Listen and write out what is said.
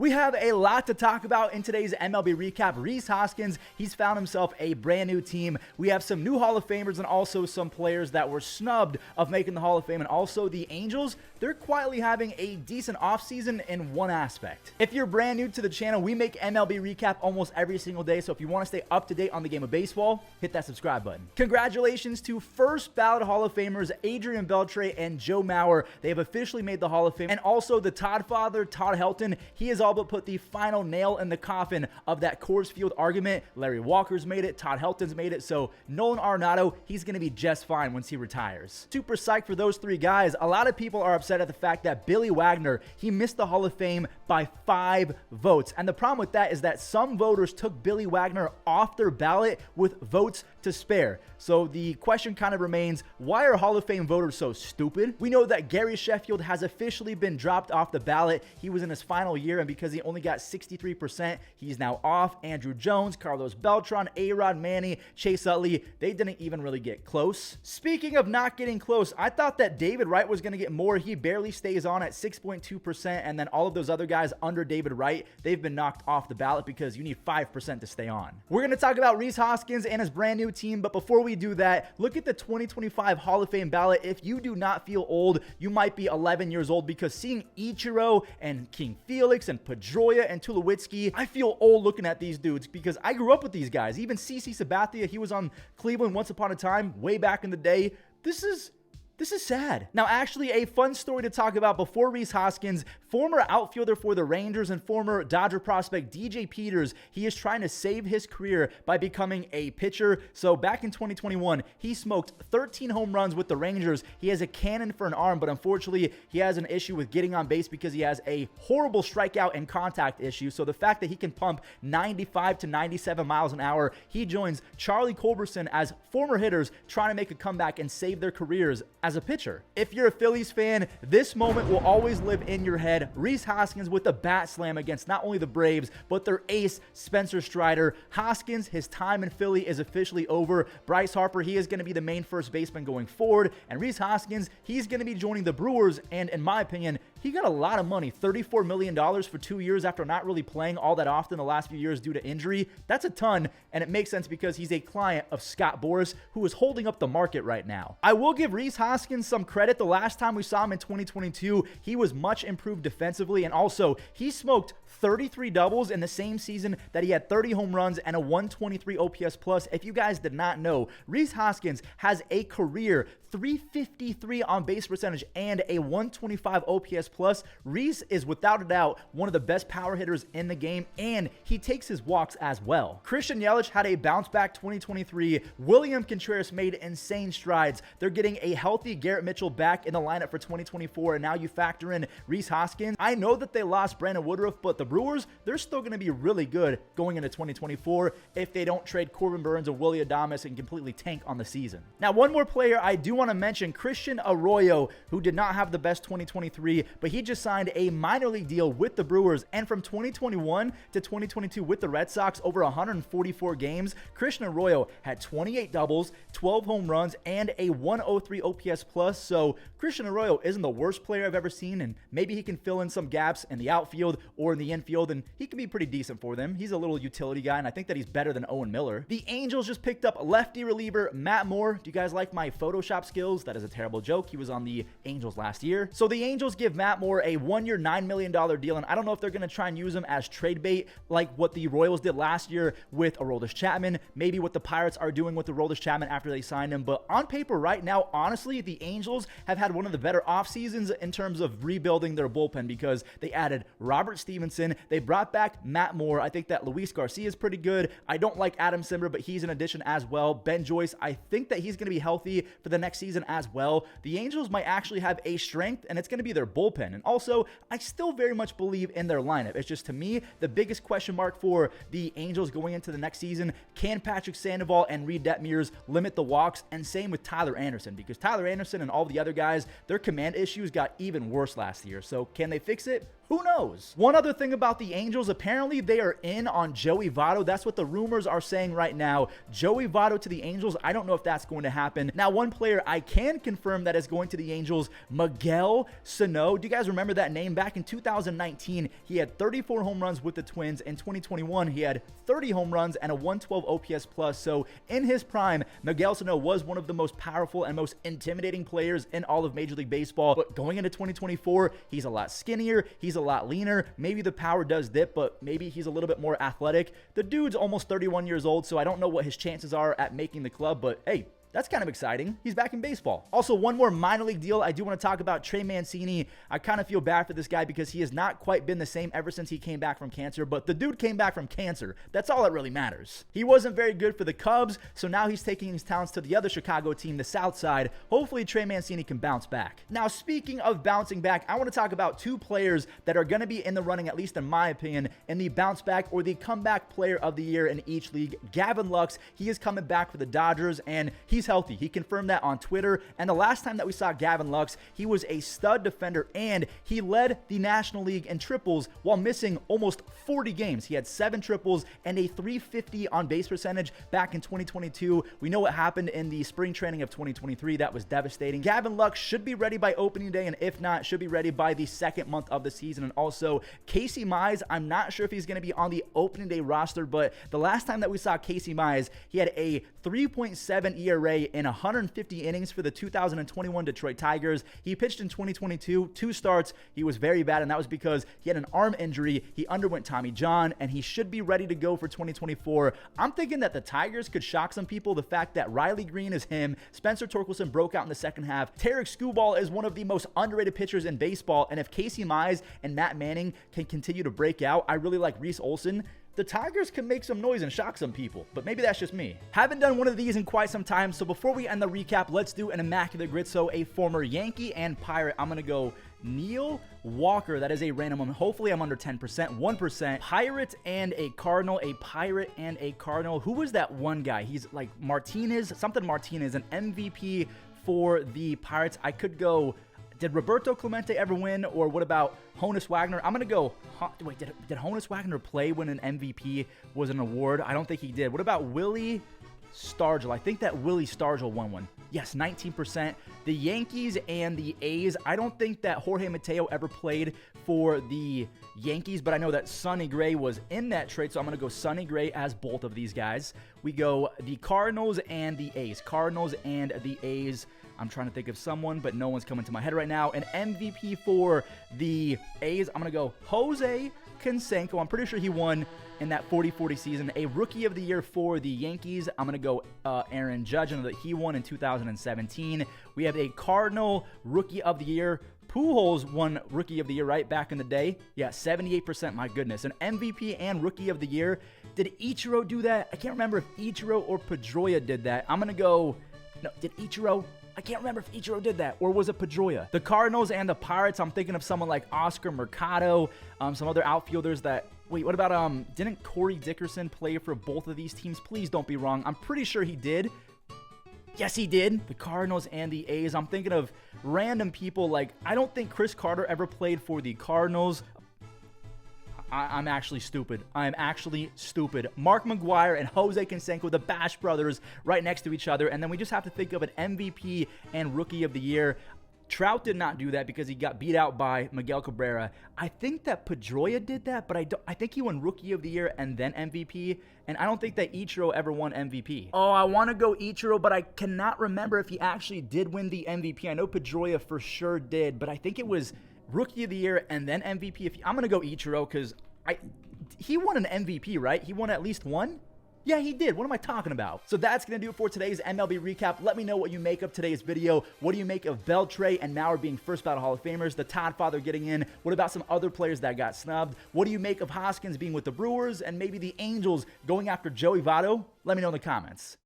We have a lot to talk about in today's MLB recap. Rhys Hoskins, he's found himself a brand new team. We have some new Hall of Famers and also some players that were snubbed of making the Hall of Fame. And also the Angels, they're quietly having a decent offseason in one aspect. If you're brand new to the channel, we make MLB recap almost every single day. So if you want to stay up to date on the game of baseball, hit that subscribe button. Congratulations to first ballot Hall of Famers Adrián Beltré and Joe Mauer. They have officially made the Hall of Fame. And also the Todd father, Todd Helton, he is all but put the final nail in the coffin of that Coors Field argument. Larry Walker's made it, Todd Helton's made it, so Nolan Arenado, he's going to be just fine once he retires. Super psyched for those three guys. A lot of people are upset at the fact that Billy Wagner, he missed the Hall of Fame by 5 votes. And the problem with that is that some voters took Billy Wagner off their ballot with votes to spare. So the question kind of remains, why are Hall of Fame voters so stupid? We know that Gary Sheffield has officially been dropped off the ballot. He was in his final year, and because he only got 63%, he's now off. Andrew Jones, Carlos Beltran, A-Rod, Manny, Chase Utley, they didn't even really get close. Speaking of not getting close, I thought that David Wright was going to get more. He barely stays on at 6.2%, and then all of those other guys under David Wright, they've been knocked off the ballot because you need 5% to stay on. We're going to talk about Rhys Hoskins and his brand new team, but before we do that, look at the 2025 Hall of Fame ballot. If you do not feel old, you might be 11 years old, because seeing Ichiro and King Felix and Pedroia and Tulowitzki, I feel old looking at these dudes because I grew up with these guys. Even CC Sabathia, he was on Cleveland once upon a time, way back in the day. This is sad. Now, actually, a fun story to talk about before Rhys Hoskins, former outfielder for the Rangers and former Dodger prospect DJ Peters, he is trying to save his career by becoming a pitcher. So back in 2021, he smoked 13 home runs with the Rangers. He has a cannon for an arm, but unfortunately, he has an issue with getting on base because he has a horrible strikeout and contact issue. So the fact that he can pump 95 to 97 miles an hour, he joins Charlie Culberson as former hitters trying to make a comeback and save their careers as a pitcher. If you're a Phillies fan, this moment will always live in your head. Rhys Hoskins with the bat slam against not only the Braves, but their ace, Spencer Strider. Hoskins, his time in Philly is officially over. Bryce Harper, he is going to be the main first baseman going forward. And Rhys Hoskins, he's going to be joining the Brewers. And in my opinion, he got a lot of money, $34 million for 2 years after not really playing all that often the last few years due to injury. That's a ton, and it makes sense because he's a client of Scott Boras, who is holding up the market right now. I will give Rhys Hoskins some credit. The last time we saw him in 2022, he was much improved defensively, and also he smoked 33 doubles in the same season that he had 30 home runs and a 123 OPS plus. If you guys did not know, Rhys Hoskins has a career 353 on base percentage and a 125 OPS plus. Rhys is without a doubt one of the best power hitters in the game, and he takes his walks as well. Christian Yelich had a bounce back 2023. William Contreras made insane strides. They're getting a healthy Garrett Mitchell back in the lineup for 2024, and now you factor in Rhys Hoskins. I know that they lost Brandon Woodruff, but the Brewers, they're still going to be really good going into 2024 if they don't trade Corbin Burns and Willy Adames and completely tank on the season. Now, one more player I do want to mention, Christian Arroyo, who did not have the best 2023, but he just signed a minor league deal with the Brewers, and from 2021 to 2022 with the Red Sox, over 144 games, Christian Arroyo had 28 doubles, 12 home runs, and a 103 OPS plus. So Christian Arroyo isn't the worst player I've ever seen, and maybe he can fill in some gaps in the outfield or in the infield, and he can be pretty decent for them. He's a little utility guy, and I think that he's better than Owen Miller. The Angels just picked up lefty reliever Matt Moore. Do you guys like my Photoshop skills? That is a terrible joke. He was on the Angels last year. So the Angels give Matt Moore a 1-year, $9 million deal, and I don't know if they're going to try and use him as trade bait like what the Royals did last year with Aroldis Chapman, maybe what the Pirates are doing with Aroldis Chapman after they signed him. But on paper right now, honestly, the Angels have had one of the better off seasons in terms of rebuilding their bullpen because they added Robert Stevenson. They brought back Matt Moore. I think that Luis Garcia is pretty good. I don't like Adam Simber, but he's an addition as well. Ben Joyce, I think that he's going to be healthy for the next season as well. The Angels might actually have a strength, and it's going to be their bullpen. And also, I still very much believe in their lineup. It's just, to me, the biggest question mark for the Angels going into the next season, can Patrick Sandoval and Reed Detmers limit the walks? And same with Tyler Anderson, because Tyler Anderson and all the other guys, their command issues got even worse last year. So can they fix it? Who knows? One other thing about the Angels, apparently they are in on Joey Votto. That's what the rumors are saying right now. Joey Votto to the Angels. I don't know if that's going to happen. Now, one player I can confirm that is going to the Angels, Miguel Sano. Do you guys remember that name? Back in 2019, he had 34 home runs with the Twins. In 2021, he had 30 home runs and a 112 OPS plus. So in his prime, Miguel Sano was one of the most powerful and most intimidating players in all of Major League Baseball. But going into 2024, he's a lot skinnier. He's a lot leaner. Maybe the power does dip, but maybe he's a little bit more athletic. The dude's almost 31 years old, so I don't know what his chances are at making the club, but hey, that's kind of exciting. He's back in baseball. Also, one more minor league deal. I do want to talk about Trey Mancini. I kind of feel bad for this guy because he has not quite been the same ever since he came back from cancer, but the dude came back from cancer. That's all that really matters. He wasn't very good for the Cubs, so now he's taking his talents to the other Chicago team, the South Side. Hopefully, Trey Mancini can bounce back. Now, speaking of bouncing back, I want to talk about two players that are going to be in the running, at least in my opinion, in the bounce back or the comeback player of the year in each league. Gavin Lux, he is coming back for the Dodgers, and he's healthy. He confirmed that on Twitter, and the last time that we saw Gavin Lux, he was a stud defender, and he led the National League in triples while missing almost 40 games. He had 7 triples and a 350 on base percentage back in 2022. We know what happened in the spring training of 2023. That was devastating. Gavin Lux should be ready by opening day, and if not, should be ready by the second month of the season. And also, Casey Mize, I'm not sure if he's going to be on the opening day roster, but the last time that we saw Casey Mize, he had a 3.7 ERA in 150 innings for the 2021 Detroit Tigers. He pitched in 2022, 2 starts. He was very bad, and that was because he had an arm injury. He underwent Tommy John, and he should be ready to go for 2024. I'm thinking that the Tigers could shock some people. The fact that Riley Green is him, Spencer Torkelson broke out in the second half. Tarek Skubal is one of the most underrated pitchers in baseball, and if Casey Mize and Matt Manning can continue to break out, I really like Rhys Olsen. The Tigers can make some noise and shock some people, but maybe that's just me. Haven't done one of these in quite some time, so before we end the recap, let's do an immaculate grid. So a former Yankee and Pirate, I'm going to go Neil Walker. That is a random one. Hopefully I'm under 10%, 1%. Pirate and a Cardinal, a Pirate and a Cardinal. Who was that one guy? He's like Martinez, something Martinez, an MVP for the Pirates. I could go... Did Roberto Clemente ever win, or what about Honus Wagner? I'm going to go, wait, did Honus Wagner play when an MVP was an award? I don't think he did. What about Willie Stargell? I think that Willie Stargell won one. Yes, 19%. The Yankees and the A's. I don't think that Jorge Mateo ever played for the Yankees, but I know that Sonny Gray was in that trade, so I'm going to go Sonny Gray as both of these guys. We go the Cardinals and the A's. Cardinals and the A's. I'm trying to think of someone, but no one's coming to my head right now. An MVP for the A's, I'm going to go Jose Canseco. I'm pretty sure he won in that 40-40 season. A Rookie of the Year for the Yankees, I'm going to go Aaron Judge. I know that he won in 2017. We have a Cardinal Rookie of the Year. Pujols won Rookie of the Year, right, back in the day. Yeah, 78%, my goodness. An MVP and Rookie of the Year. Did Ichiro do that? I can't remember if Ichiro or Pedroia did that. I'm going to go... No, did Ichiro... I can't remember if Ichiro did that, or was it Pedroia? The Cardinals and the Pirates, I'm thinking of someone like Oscar Mercado, some other outfielders that... Wait, what about, didn't Corey Dickerson play for both of these teams? Please don't be wrong. I'm pretty sure he did. Yes, he did. The Cardinals and the A's. I'm thinking of random people like... I don't think Chris Carter ever played for the Cardinals. I'm actually stupid. I'm actually stupid. Mark McGwire and Jose Canseco, the Bash brothers, right next to each other. And then we just have to think of an MVP and Rookie of the Year. Trout did not do that because he got beat out by Miguel Cabrera. I think that Pedroia did that, but I think he won Rookie of the Year and then MVP. And I don't think that Ichiro ever won MVP. Oh, I want to go Ichiro, but I cannot remember if he actually did win the MVP. I know Pedroia for sure did, but I think it was Rookie of the Year and then MVP. I'm going to go Ichiro because he won an MVP, right? He won at least one? Yeah, he did. What am I talking about? So that's going to do it for today's MLB recap. Let me know what you make of today's video. What do you make of Beltré and Mauer being first ballot Hall of Famers? The Todd father getting in? What about some other players that got snubbed? What do you make of Hoskins being with the Brewers and maybe the Angels going after Joey Votto? Let me know in the comments.